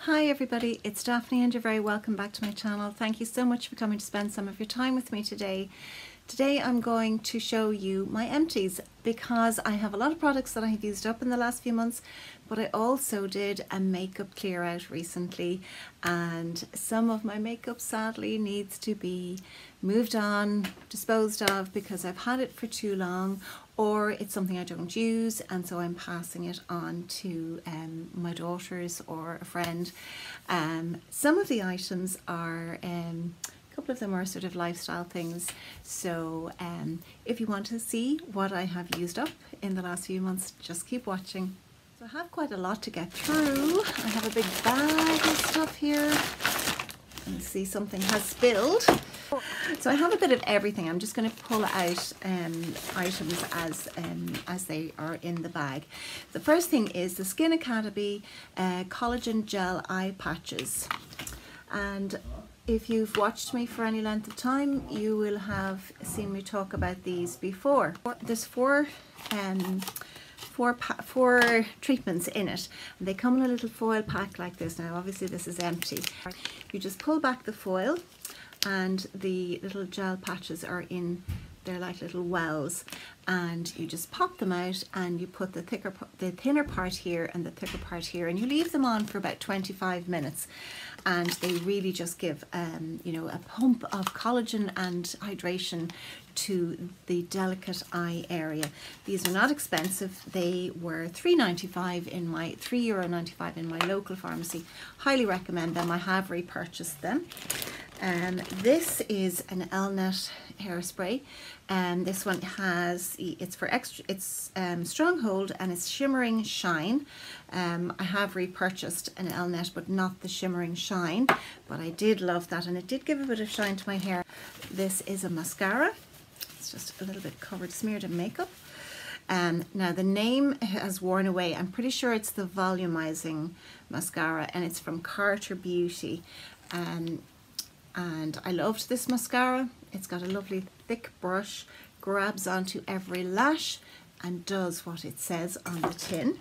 Hi everybody, it's Daphne and you're very welcome back to my channel. Thank you so much for coming to spend some of your time with me today. Today I'm going to show you my empties because I have a lot of products that I have used up in the last few months, but I also did a makeup clear out recently and some of my makeup sadly needs to be moved on, disposed of because I've had it for too long, or it's something I don't use and so I'm passing it on to my daughters or a friend. Some of the items are a couple of them are sort of lifestyle things, so if you want to see what I have used up in the last few months, just keep watching. So I have quite a lot to get through. I have a big bag of stuff here. You see something has spilled. So I have a bit of everything. I'm just going to pull out items as they are in the bag. The first thing is the Skin Academy Collagen Gel Eye Patches, and if you've watched me for any length of time, you will have seen me talk about these before. There's four treatments in it, and they come in a little foil pack like this. Now obviously this is empty. You just pull back the foil and the little gel patches are in, they're like little wells, and you just pop them out and you put the thinner part here and the thicker part here, and you leave them on for about 25 minutes, and they really just give you know, a pump of collagen and hydration to the delicate eye area. These are not expensive. They were €3.95 in my €3.95 in my local pharmacy. Highly recommend them. I have repurchased them. This is an Elnett hairspray, and this one has, it's for extra, it's stronghold and it's shimmering shine. I have repurchased an Elnett but not the shimmering shine, but I did love that and it did give a bit of shine to my hair. This is a mascara. It's just a little bit covered, smeared in makeup. Now the name has worn away. I'm pretty sure it's the Volumising mascara and it's from Carter Beauty. And I loved this mascara. It's got a lovely thick brush, grabs onto every lash and does what it says on the tin.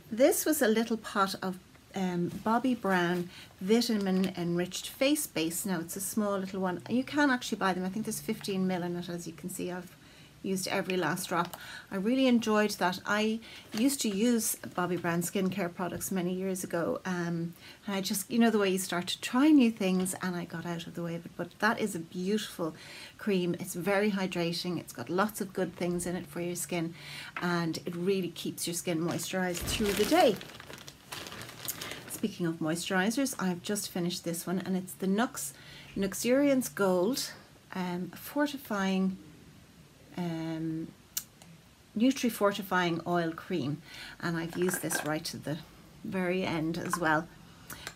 This was a little pot of Bobbi Brown Vitamin Enriched Face Base. Now it's a small little one. You can actually buy them. I think there's 15 ml in it, as you can see. I've used every last drop. I really enjoyed that. I used to use Bobbi Brown skincare products many years ago, and I just, you know, the way you start to try new things, and I got out of the way of it. But that is a beautiful cream. It's very hydrating. It's got lots of good things in it for your skin, and it really keeps your skin moisturized through the day. Speaking of moisturizers, I've just finished this one, and it's the Nuxuriance Gold Fortifying Fortifying Oil Cream, and I've used this right to the very end as well.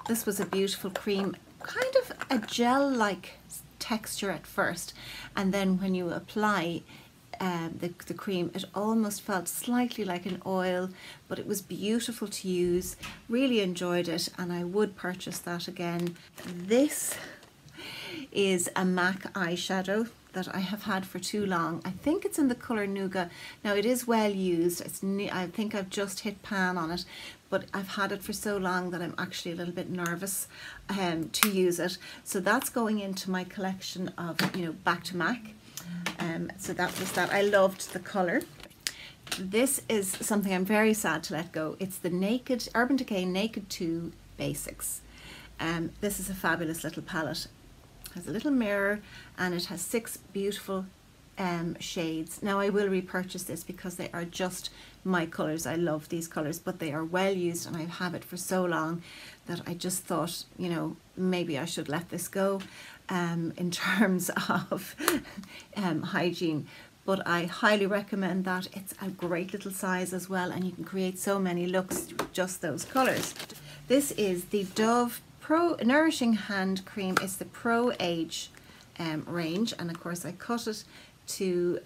This was a beautiful cream, kind of a gel-like texture at first, and then when you apply the cream, it almost felt slightly like an oil, but it was beautiful to use. Really enjoyed it, and I would purchase that again. This is a MAC eyeshadow that I have had for too long. I think it's in the colour Nougat. Now it is well used. It's new. I think I've just hit pan on it, but I've had it for so long that I'm actually a little bit nervous to use it. So that's going into my collection of, you know, back to MAC. So that was that. I loved the colour. This is something I'm very sad to let go. It's the Urban Decay Naked 2 Basics. This is a fabulous little palette. It has a little mirror and it has 6 beautiful shades. Now I will repurchase this because they are just my colours. I love these colours, but they are well used and I have it for so long that I just thought, you know, maybe I should let this go in terms of hygiene. But I highly recommend that. It's a great little size as well, and you can create so many looks with just those colours. This is the Dove Pro Nourishing Hand Cream. It's the Pro Age range, and of course I cut it to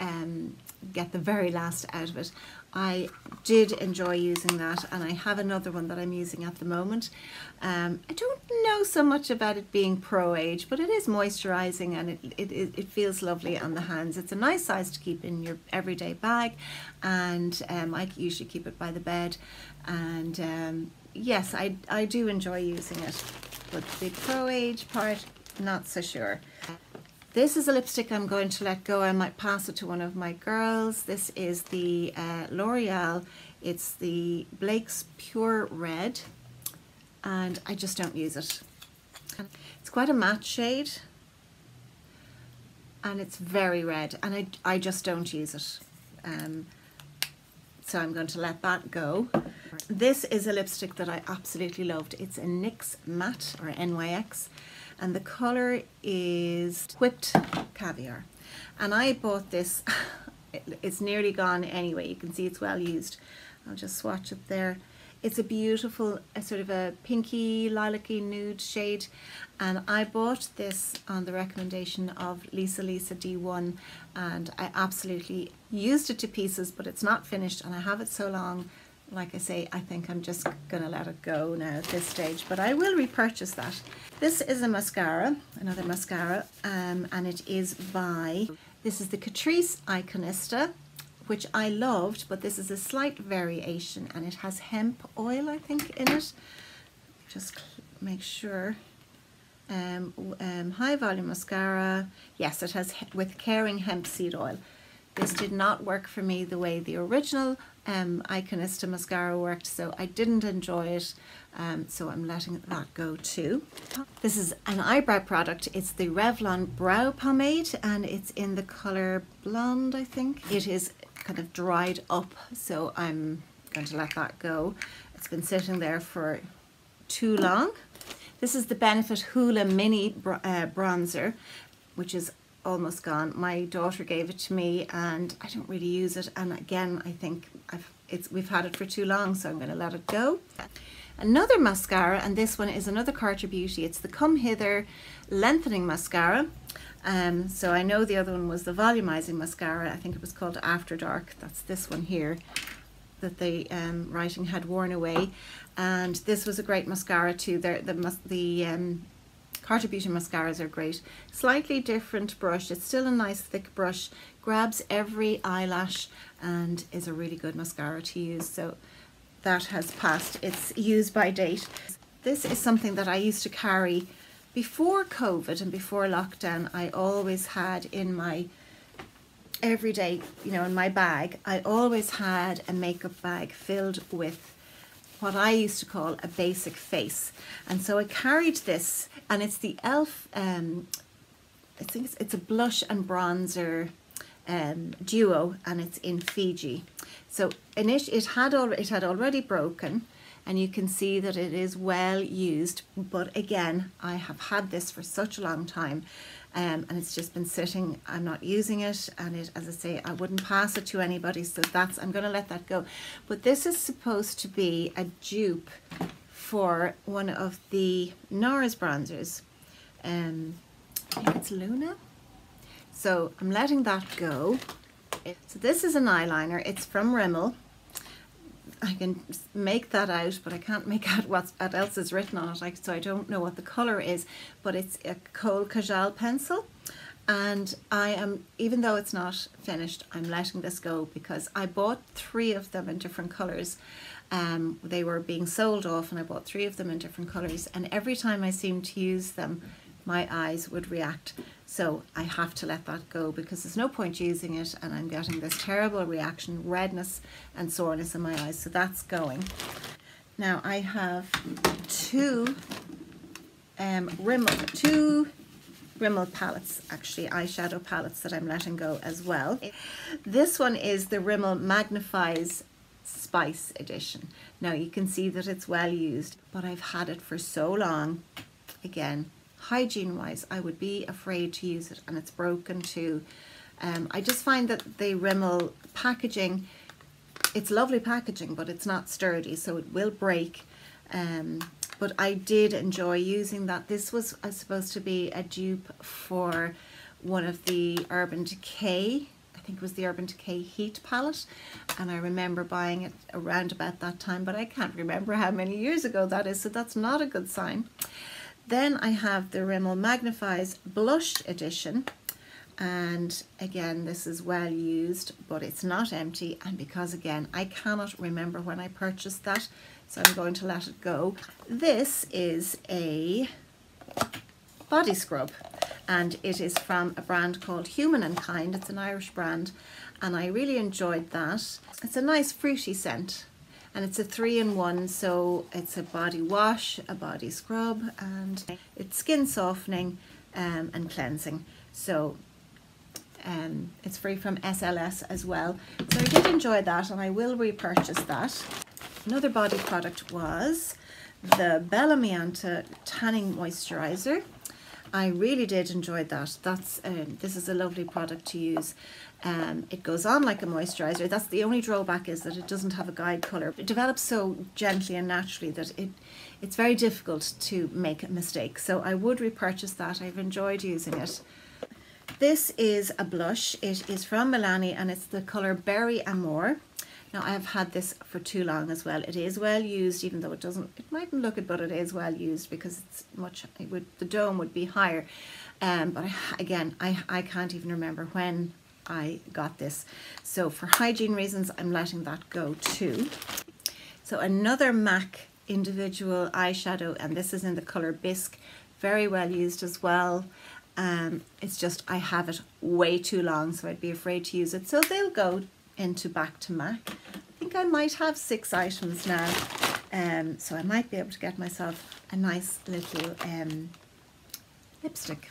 get the very last out of it. I did enjoy using that, and I have another one that I'm using at the moment. I don't know so much about it being Pro Age, but it is moisturising and it feels lovely on the hands. It's a nice size to keep in your everyday bag, and I usually keep it by the bed, and yes, I do enjoy using it, but the Pro Age part, not so sure. This is a lipstick I'm going to let go. I might pass it to one of my girls. This is the L'Oreal. It's the Blake's Pure Red, and I just don't use it. It's quite a matte shade, and it's very red, and I just don't use it. So I'm going to let that go. This is a lipstick that I absolutely loved. It's a NYX Matte, or NYX, and the colour is Whipped Caviar. And I bought this, it's nearly gone anyway, you can see it's well used. I'll just swatch it there. It's a beautiful, sort of a pinky, lilac-y nude shade, and I bought this on the recommendation of Lisa D1, and I absolutely used it to pieces, but it's not finished, and I have it so long. Like I say, I think I'm just gonna let it go now at this stage, but I will repurchase that. This is a mascara, another mascara, and it is by, this is the Catrice Iconista, which I loved, but this is a slight variation, and it has hemp oil, I think, in it. Just make sure. High volume mascara. Yes, it has with caring hemp seed oil. This did not work for me the way the original Iconista mascara worked, so I didn't enjoy it, so I'm letting that go too. This is an eyebrow product. It's the Revlon Brow Pomade, and it's in the colour Blonde, I think. It is kind of dried up, so I'm going to let that go. It's been sitting there for too long. This is the Benefit Hoola Mini Bronzer, which is almost gone. My daughter gave it to me, and I don't really use it, and again I think we've had it for too long, so I'm going to let it go. Another mascara, and this one is another Carter Beauty. It's the Come Hither Lengthening Mascara. So I know the other one was the Volumising Mascara. I think it was called After Dark. That's this one here that the writing had worn away, and this was a great mascara too. The Carter Beauty mascaras are great. Slightly different brush. It's still a nice thick brush, grabs every eyelash, and is a really good mascara to use. So that has passed its use by date. This is something that I used to carry before COVID and before lockdown. I always had in my everyday, in my bag, I always had a makeup bag filled with what I used to call a basic face. And so I carried this, and it's the e.l.f. I think it's a blush and bronzer duo, and it's in Fiji. So it had already broken, and you can see that it is well used, but again, I have had this for such a long time, and it's just been sitting. I'm not using it, and it, as I say, I wouldn't pass it to anybody, so I'm going to let that go. But this is supposed to be a dupe for one of the NARS bronzers. I think it's Luna. So I'm letting that go. So this is an eyeliner. It's from Rimmel. I can make that out, but I can't make out what else is written on it, so I don't know what the colour is, but it's a Kohl Kajal pencil, and I am, even though it's not finished, I'm letting this go because I bought 3 of them in different colours. They were being sold off, and I bought 3 of them in different colours, and every time I seemed to use them, my eyes would react. So I have to let that go because there's no point using it, and I'm getting this terrible reaction, redness and soreness in my eyes, so that's going. Now I have two Rimmel palettes, actually eyeshadow palettes, that I'm letting go as well. This one is the Rimmel Magnifies Spice Edition. Now you can see that it's well used, but I've had it for so long. Again, hygiene wise, I would be afraid to use it, and it's broken too. I just find that the Rimmel packaging, it's lovely packaging, but it's not sturdy, so it will break. But I did enjoy using that. This was supposed to be a dupe for one of the Urban Decay, I think it was the Urban Decay Heat palette, and I remember buying it around about that time, but I can't remember how many years ago that is, so that's not a good sign. Then I have the Rimmel Magnifies Blush Edition, and again, this is well used, but it's not empty, and because again I cannot remember when I purchased that, so I'm going to let it go. This is a body scrub, and it is from a brand called Humankind. It's an Irish brand, and I really enjoyed that. It's a nice fruity scent, and it's a 3-in-1, so it's a body wash, a body scrub, and it's skin softening and cleansing. So it's free from SLS as well. So I did enjoy that, and I will repurchase that. Another body product was the Bella Mianta Tanning Moisturizer. I really did enjoy that. That's this is a lovely product to use. It goes on like a moisturizer. That's the only drawback, is that it doesn't have a guide color. It develops so gently and naturally that it's very difficult to make a mistake. So I would repurchase that. I've enjoyed using it. This is a blush. It is from Milani, and it's the color Berry Amore. Now, I have had this for too long as well. It is well used, even though it mightn't look it, but it is well used because it's the dome would be higher. But again, I can't even remember when I got this. So for hygiene reasons, I'm letting that go too. So another MAC individual eyeshadow, and this is in the color Bisque. Very well used as well. It's just I have it way too long, so I'd be afraid to use it. So they'll go into back to MAC. I think I might have 6 items now, so I might be able to get myself a nice little lipstick.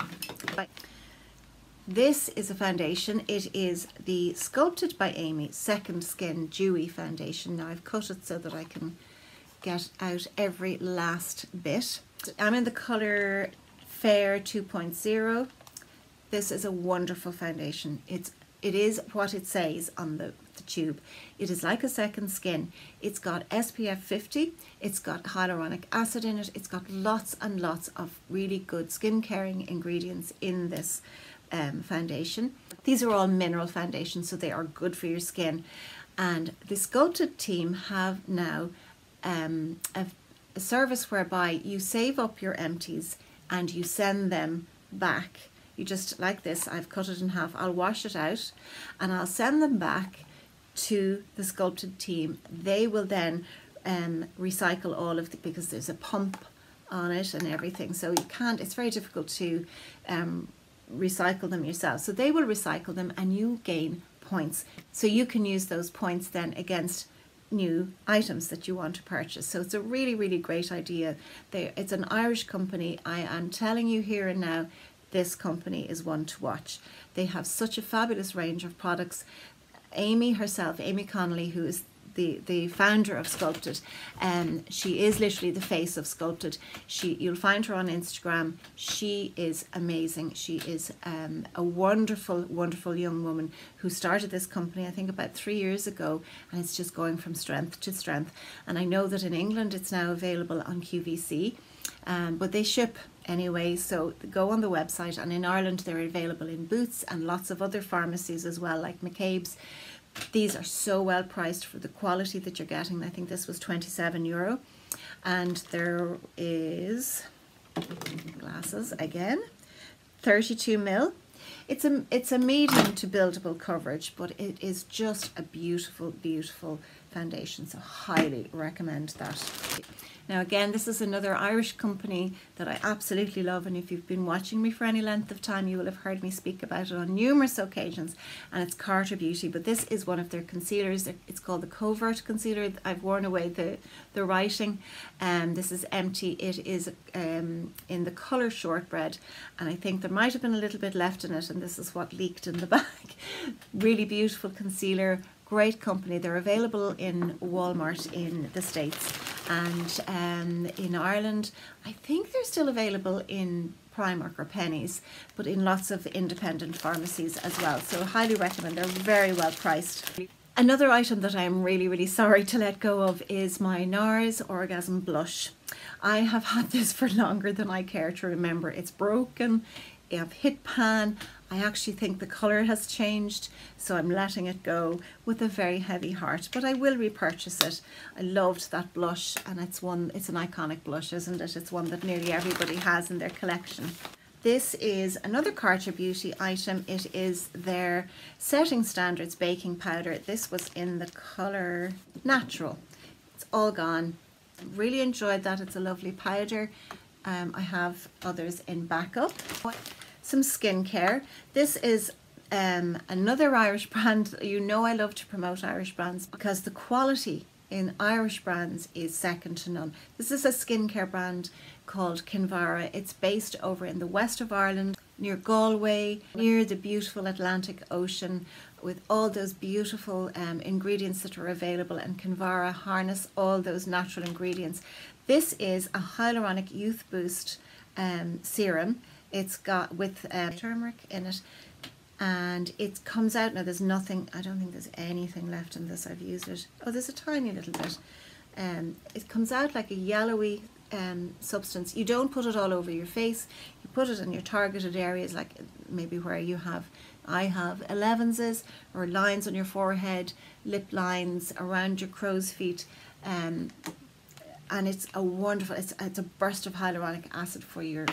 This is a foundation. It is the Sculpted by Amy Second Skin Dewy Foundation. Now I've cut it so that I can get out every last bit. I'm in the colour Fair 2.0. This is a wonderful foundation. It is what it says on the tube. It is like a second skin. It's got SPF 50. It's got hyaluronic acid in it. It's got lots and lots of really good skin caring ingredients in this foundation. These are all mineral foundations, so they are good for your skin. And the Sculpted team have now a service whereby you save up your empties and you send them back. You just, like this, I've cut it in half. I'll wash it out and I'll send them back to the Sculpted team. They will then recycle all of because there's a pump on it and everything. So you can't, it's very difficult to recycle them yourself. So they will recycle them and you gain points. So you can use those points then against new items that you want to purchase. So it's a really, really great idea. It's an Irish company. I am telling you here and now, this company is one to watch. They have such a fabulous range of products. Amy herself, Amy Connolly, who is the founder of Sculpted, she is literally the face of Sculpted. You'll find her on Instagram. She is amazing. She is a wonderful, wonderful young woman who started this company, I think about 3 years ago, and it's just going from strength to strength. And I know that in England it's now available on QVC, but they ship anyway, so go on the website. And in Ireland they're available in Boots and lots of other pharmacies as well, like McCabe's. These are so well priced for the quality that you're getting. I think this was €27. And there is glasses again, 32ml. It's a medium to buildable coverage, but it is just a beautiful, beautiful foundation. So highly recommend that. Now again, this is another Irish company that I absolutely love, and if you've been watching me for any length of time, you will have heard me speak about it on numerous occasions, and it's Carter Beauty. But this is one of their concealers. It's called the Covert Concealer. I've worn away the writing. This is empty. It is in the colour Shortbread, and I think there might have been a little bit left in it, and this is what leaked in the bag. Really beautiful concealer. Great company. They're available in Walmart in the States, and in Ireland I think they're still available in Primark or Pennies, but in lots of independent pharmacies as well. So highly recommend. They're very well priced. Another item that I'm really, really sorry to let go of is my NARS Orgasm Blush. I have had this for longer than I care to remember. It's broken. I've hit pan. I actually think the colour has changed, so I'm letting it go with a very heavy heart, but I will repurchase it. I loved that blush, and it's an iconic blush, isn't it? It's one that nearly everybody has in their collection. This is another Carter Beauty item. It is their Setting Standards baking powder. This was in the colour Natural. It's all gone. Really enjoyed that. It's a lovely powder. I have others in backup. Some skincare. This is another Irish brand. You know I love to promote Irish brands because the quality in Irish brands is second to none. This is a skincare brand called Kinvara. It's based over in the west of Ireland, near Galway, near the beautiful Atlantic Ocean, with all those beautiful ingredients that are available, and Kinvara harness all those natural ingredients. This is a hyaluronic youth boost serum. It's got with turmeric in it, and it comes out, now there's nothing, I don't think there's anything left in this, I've used it. Oh, there's a tiny little bit. It comes out like a yellowy substance. You don't put it all over your face, you put it in your targeted areas, like maybe where you have, I have 11s or lines on your forehead, lip lines, around your crow's feet, and it's a wonderful, it's a burst of hyaluronic acid for your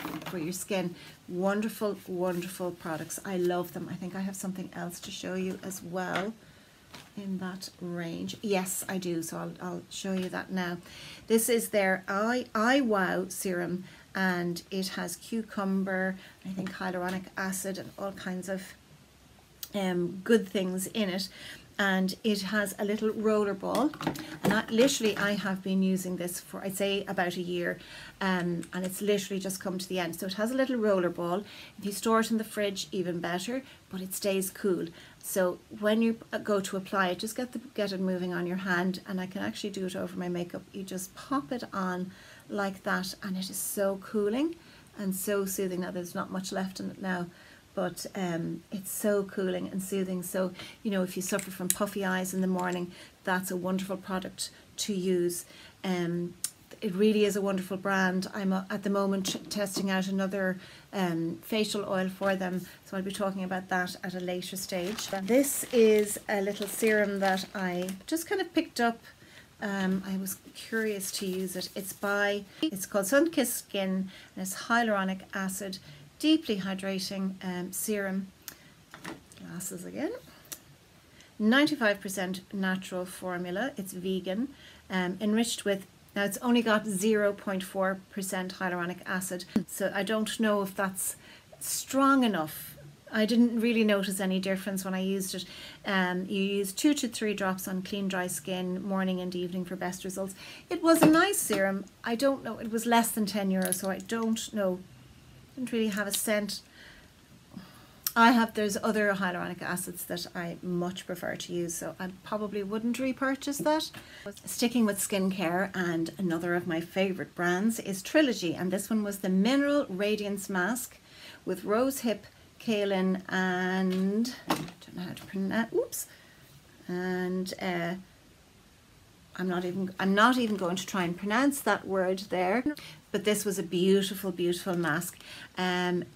skin. Wonderful, wonderful products. I love them. I think I have something else to show you as well in that range. Yes, I do, so I'll show you that now. This is their Eye Wow serum, and it has cucumber, I think hyaluronic acid, and all kinds of good things in it. And it has a little roller ball, and I have been using this for, I'd say, about a year, and it's literally just come to the end. So it has a little roller ball. If you store it in the fridge, even better, but it stays cool. So when you go to apply it, just get it moving on your hand, and I can actually do it over my makeup. You just pop it on like that, and it is so cooling and so soothing. Now there's not much left in it now, but it's so cooling and soothing. So, you know, if you suffer from puffy eyes in the morning, that's a wonderful product to use. It really is a wonderful brand. I'm at the moment testing out another facial oil for them, so I'll be talking about that at a later stage. This is a little serum that I just kind of picked up. I was curious to use it. It's called Sun-Kissed Skin, and it's hyaluronic acid, deeply hydrating serum. Glasses again. 95% natural formula. It's vegan, enriched with, now it's only got 0.4% hyaluronic acid, so I don't know if that's strong enough. I didn't really notice any difference when I used it. You use 2 to 3 drops on clean dry skin morning and evening for best results. It was a nice serum. I don't know, it was less than €10, so I don't know. Didn't really have a scent. There's other hyaluronic acids that I much prefer to use, so I probably wouldn't repurchase that. Sticking with skincare, and another of my favorite brands is Trilogy, and this one was the Mineral Radiance Mask with rosehip, kaolin, and I don't know how to pronounce, oops, and I'm not even going to try and pronounce that word there. But this was a beautiful, beautiful mask. And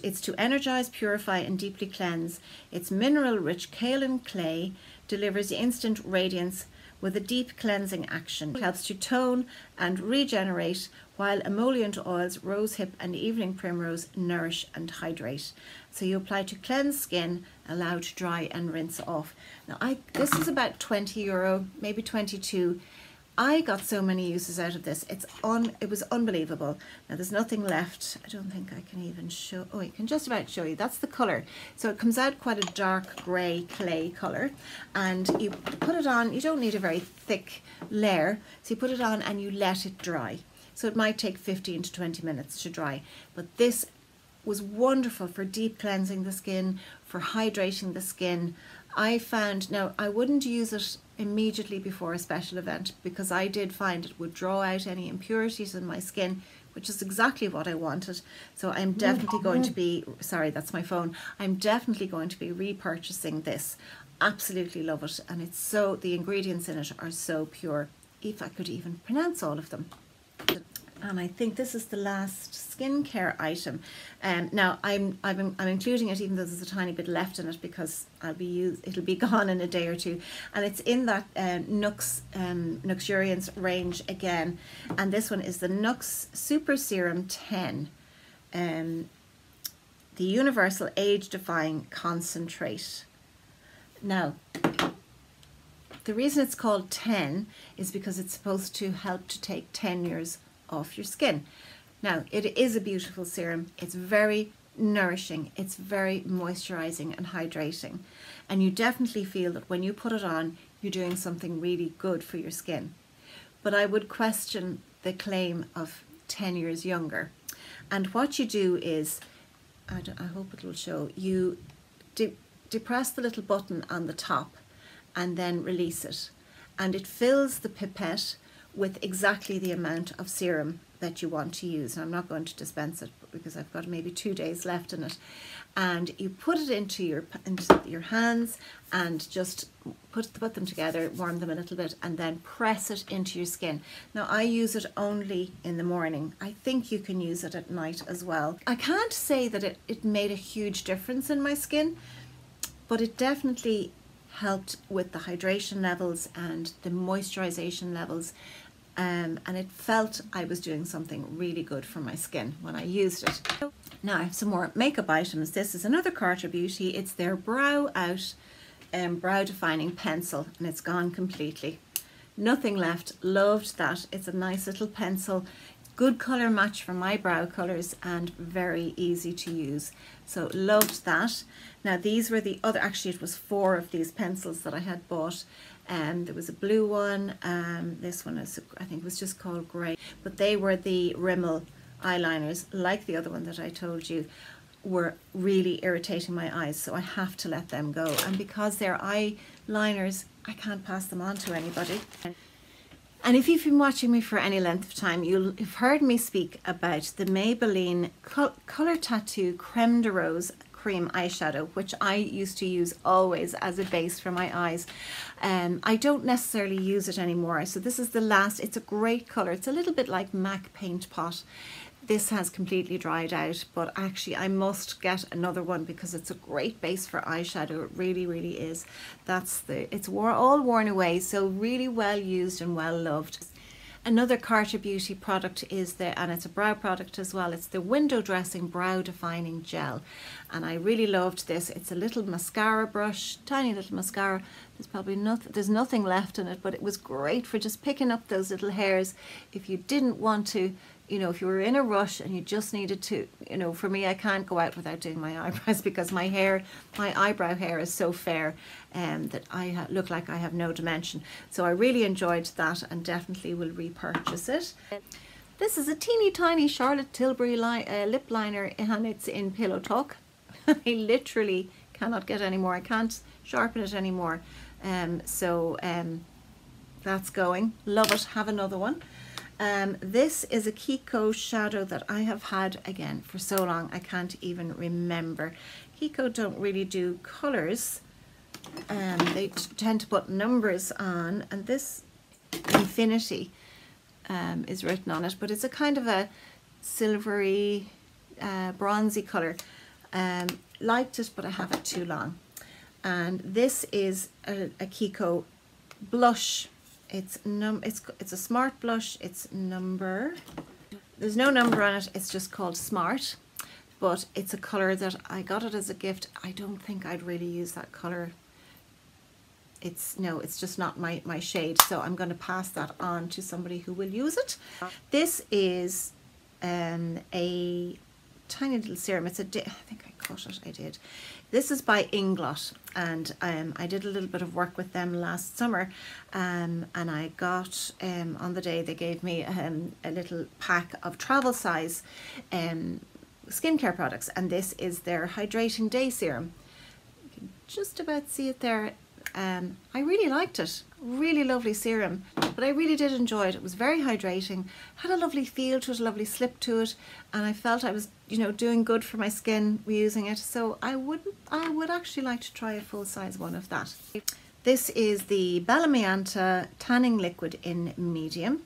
it's to energize, purify, and deeply cleanse. It's mineral-rich kaolin clay, delivers instant radiance with a deep cleansing action. It helps to tone and regenerate, while emollient oils, rosehip, and evening primrose nourish and hydrate. So you apply to cleanse skin, allow to dry and rinse off. Now this is about €20, maybe 22. I got so many uses out of this. It was unbelievable. Now there's nothing left. I don't think I can even show. Oh, I can just about show you. That's the color. So it comes out quite a dark grey clay color, and you put it on. You don't need a very thick layer, so you put it on and you let it dry. So it might take 15 to 20 minutes to dry, but this was wonderful for deep cleansing the skin, for hydrating the skin. I found, now I wouldn't use it immediately before a special event, because I did find it would draw out any impurities in my skin, which is exactly what I wanted. So I'm definitely going to be, sorry, that's my phone. I'm definitely going to be repurchasing this. Absolutely love it. And it's so, the ingredients in it are so pure, if I could even pronounce all of them. And I think this is the last skincare item. Now I'm including it even though there's a tiny bit left in it, because it'll be gone in a day or two. And it's in that Nuxuriance range again. And this one is the Nuxe Super Serum 10, the Universal Age Defying Concentrate. Now, the reason it's called 10 is because it's supposed to help to take 10 years off your skin. Now, it is a beautiful serum. It's very nourishing. It's very moisturizing and hydrating. And you definitely feel that when you put it on, you're doing something really good for your skin. But I would question the claim of 10 years younger. And what you do is, I hope it will show, you depress the little button on the top and then release it. And it fills the pipette with exactly the amount of serum that you want to use. And I'm not going to dispense it because I've got maybe 2 days left in it. And you put it into your hands and just put them together, warm them a little bit, and then press it into your skin. Now, I use it only in the morning. I think you can use it at night as well. I can't say that it made a huge difference in my skin, but it definitely helped with the hydration levels and the moisturization levels. And it felt I was doing something really good for my skin when I used it. Now I have some more makeup items. This is another Carter Beauty. It's their Brow Out Brow Defining Pencil, and it's gone completely. Nothing left. Loved that. It's a nice little pencil. Good colour match for my brow colours and very easy to use. So loved that. Now these were the other, actually it was 4 of these pencils that I had bought. There was a blue one, this one is, I think was just called grey, but they were the Rimmel eyeliners, like the other one that I told you, were really irritating my eyes, so I have to let them go. And because they're eyeliners, I can't pass them on to anybody. And if you've been watching me for any length of time, you'll have heard me speak about the Maybelline Colour Tattoo Creme de Rose cream eyeshadow, which I used to use always as a base for my eyes. I don't necessarily use it anymore, so this is the last. It's a great colour. It's a little bit like MAC Paint Pot. This has completely dried out, but actually I must get another one because it's a great base for eyeshadow. It really, really is. It's all worn away, so really well used and well loved. Another Carter Beauty product is and it's a brow product as well, it's the Window Dressing Brow Defining Gel. And I really loved this. It's a little mascara brush, tiny little mascara. There's nothing left in it, but it was great for just picking up those little hairs if you didn't want to, if you were in a rush and you just needed to, for me, I can't go out without doing my eyebrows because my eyebrow hair is so fair that I look like I have no dimension. So I really enjoyed that and definitely will repurchase it. This is a teeny tiny Charlotte Tilbury lip liner, and it's in Pillow Talk. I literally cannot get any more. I can't sharpen it anymore. That's going. Love it. Have another one. This is a Kiko shadow that I have had again for so long I can't even remember. Kiko don't really do colours. They tend to put numbers on, and this Infinity is written on it, but it's a kind of a silvery bronzy colour. Liked it, but I have it too long. And this is a Kiko blush. It's a smart blush. There's no number on it, it's just called Smart, but it's a colour that I got it as a gift. I don't think I'd really use that colour. It's just not my shade, so I'm going to pass that on to somebody who will use it. This is a tiny little serum. I think I cut it, I did. This is by Inglot, and I did a little bit of work with them last summer, and I got, on the day they gave me a little pack of travel size skincare products, and this is their Hydrating Day Serum. You can just about see it there. I really liked it. Really lovely serum, but I really did enjoy it. It was very hydrating, had a lovely feel to it, a lovely slip to it, and I felt I was, doing good for my skin reusing it. So I would actually like to try a full-size one of that. This is the Bella Mianta Tanning Liquid in medium,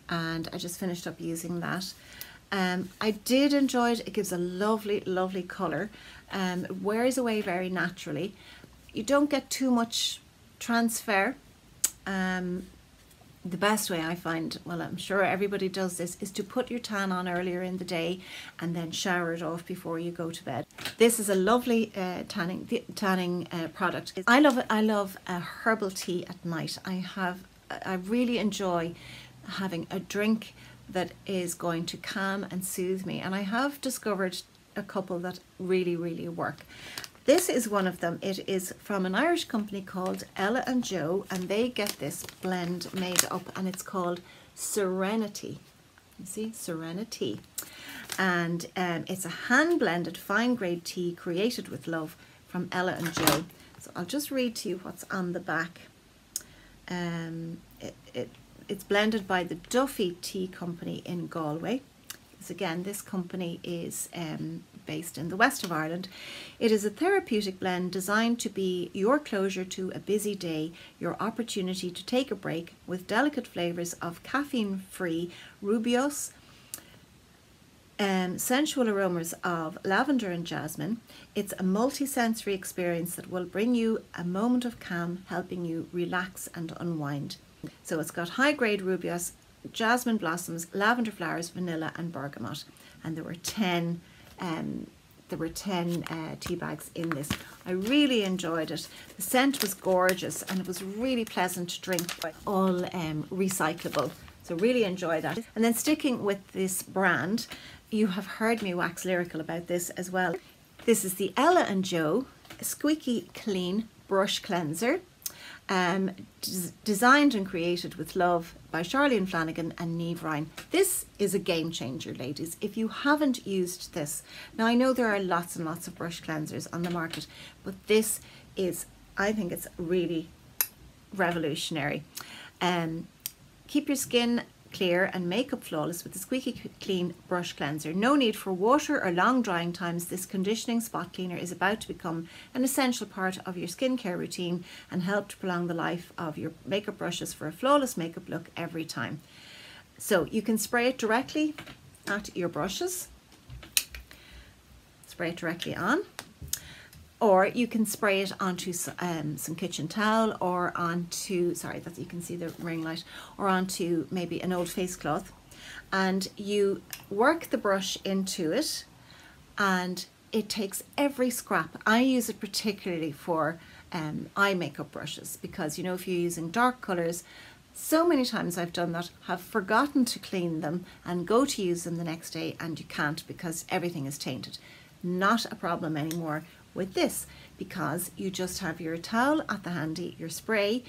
and I just finished up using that. I did enjoy it. It gives a lovely, lovely colour. It wears away very naturally. You don't get too much transfer, the best way I find, well, I'm sure everybody does this, is to put your tan on earlier in the day and then shower it off before you go to bed. This is a lovely tanning product. I love it. I love a herbal tea at night. I really enjoy having a drink that is going to calm and soothe me, and I have discovered a couple that really, really work. This is one of them. It is from an Irish company called Ella and Joe, and they get this blend made up, and it's called Serenity. You see, Serenity. And it's a hand-blended fine-grade tea created with love from Ella and Joe. So I'll just read to you what's on the back. It's blended by the Duffy Tea Company in Galway. So again, this company is based in the west of Ireland. It is a therapeutic blend designed to be your closure to a busy day, your opportunity to take a break, with delicate flavours of caffeine-free rooibos, sensual aromas of lavender and jasmine. It's a multi-sensory experience that will bring you a moment of calm, helping you relax and unwind. So it's got high-grade rooibos, jasmine blossoms, lavender flowers, vanilla and bergamot, and there were 10 tea bags in this. I really enjoyed it. The scent was gorgeous and it was really pleasant to drink, all recyclable, so really enjoy that. And then sticking with this brand, you have heard me wax lyrical about this as well. This is the Ella and Joe Squeaky Clean Brush Cleanser. Designed and created with love by Charlene Flanagan and Niamh Ryan. This is a game changer, ladies. If you haven't used this, now I know there are lots and lots of brush cleansers on the market, but this is, I think it's really revolutionary. Keep your skin clear and makeup flawless with the Squeaky Clean Brush Cleanser. No need for water or long drying times. This conditioning spot cleaner is about to become an essential part of your skincare routine and help to prolong the life of your makeup brushes for a flawless makeup look every time. So you can spray it directly at your brushes, spray it directly on, or you can spray it onto some kitchen towel, or onto, sorry, that you can see the ring light, or onto maybe an old face cloth, and you work the brush into it and it takes every scrap. I use it particularly for eye makeup brushes, because you know, if you're using dark colours, so many times I've done that, have forgotten to clean them and go to use them the next day and you can't because everything is tainted. Not a problem anymore with this, because you just have your towel at the handy, your spray,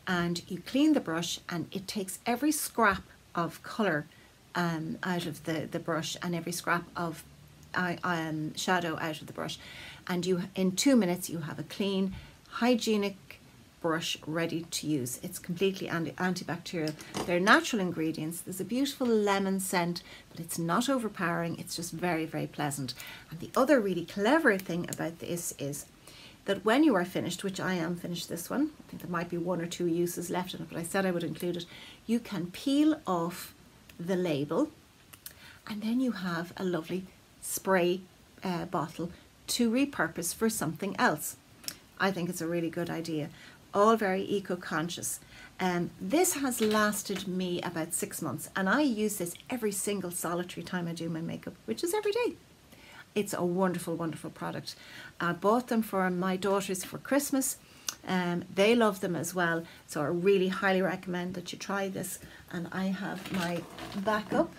and you clean the brush, and it takes every scrap of colour out of the brush and every scrap of shadow out of the brush, and you, in 2 minutes, you have a clean, hygienic brush ready to use. It's completely antibacterial. They're natural ingredients. There's a beautiful lemon scent, but it's not overpowering. It's just very, very pleasant. And the other really clever thing about this is that when you are finished, which I am finished this one, I think there might be 1 or 2 uses left in it, but I said I would include it, you can peel off the label, and then you have a lovely spray bottle to repurpose for something else. I think it's a really good idea. All very eco-conscious. This has lasted me about 6 months, and I use this every single solitary time I do my makeup, which is every day. It's a wonderful, wonderful product. I bought them for my daughters for Christmas. They love them as well, so I really highly recommend that you try this. And I have my backup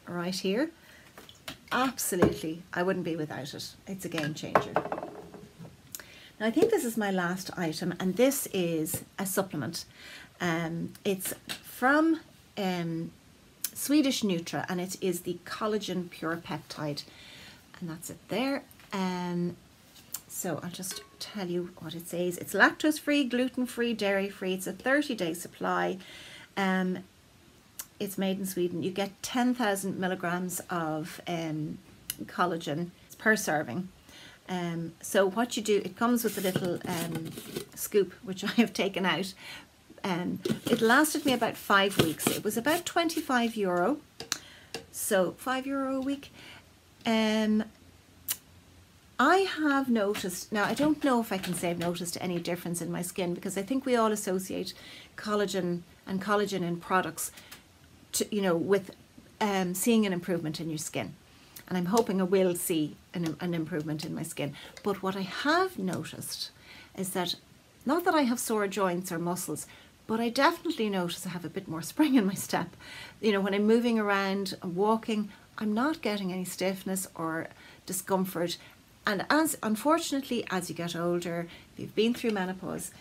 right here. Absolutely, I wouldn't be without it. It's a game changer. Now I think this is my last item, and this is a supplement. It's from Swedish Nutra, and it is the Collagen Pure Peptide, and that's it there. So I'll just tell you what it says. It's lactose free, gluten free, dairy free. It's a 30-day supply. It's made in Sweden. You get 10,000 milligrams of collagen per serving. So what you do, it comes with a little scoop, which I have taken out. It lasted me about 5 weeks. It was about €25, so €5 a week. I have noticed, now I don't know if I can say I've noticed any difference in my skin, because I think we all associate collagen and collagen in products to, you know, with seeing an improvement in your skin. And I'm hoping I will see an improvement in my skin. But what I have noticed is that, not that I have sore joints or muscles, but I definitely notice I have a bit more spring in my step. You know, when I'm moving around and walking, I'm not getting any stiffness or discomfort. And unfortunately, as you get older, if you've been through menopause,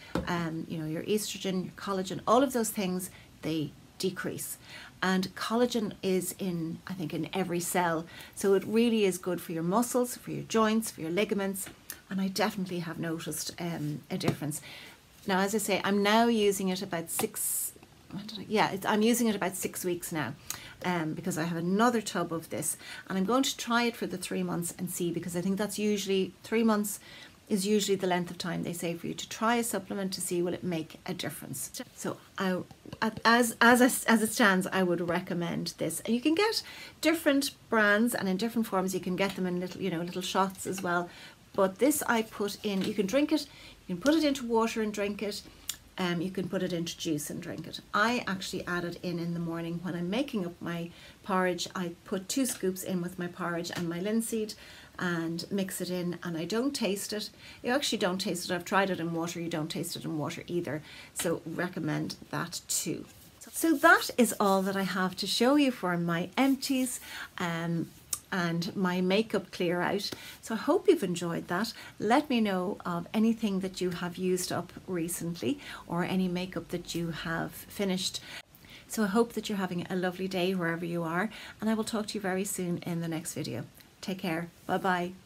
you know, your estrogen, your collagen, all of those things, they decrease. And collagen is in, I think, in every cell. So it really is good for your muscles, for your joints, for your ligaments. And I definitely have noticed a difference. Now, as I say, I'm now using it about I'm using it about 6 weeks now, because I have another tub of this, and I'm going to try it for the 3 months and see, because I think that's usually 3 months is usually the length of time they say for you to try a supplement to see will it make a difference. So as it stands, I would recommend this. And you can get different brands, and in different forms. You can get them in little, you know, little shots as well. But this I put in, you can drink it, you can put it into water and drink it. You can put it into juice and drink it. I actually add it in the morning when I'm making up my porridge. I put 2 scoops in with my porridge and my linseed and mix it in, and I don't taste it. You actually don't taste it. I've tried it in water. You don't taste it in water either. So recommend that too. So that is all that I have to show you for my empties and my makeup clear out. So I hope you've enjoyed that. Let me know of anything that you have used up recently, or any makeup that you have finished. So I hope that you're having a lovely day wherever you are, and I will talk to you very soon in the next video. Take care. Bye bye.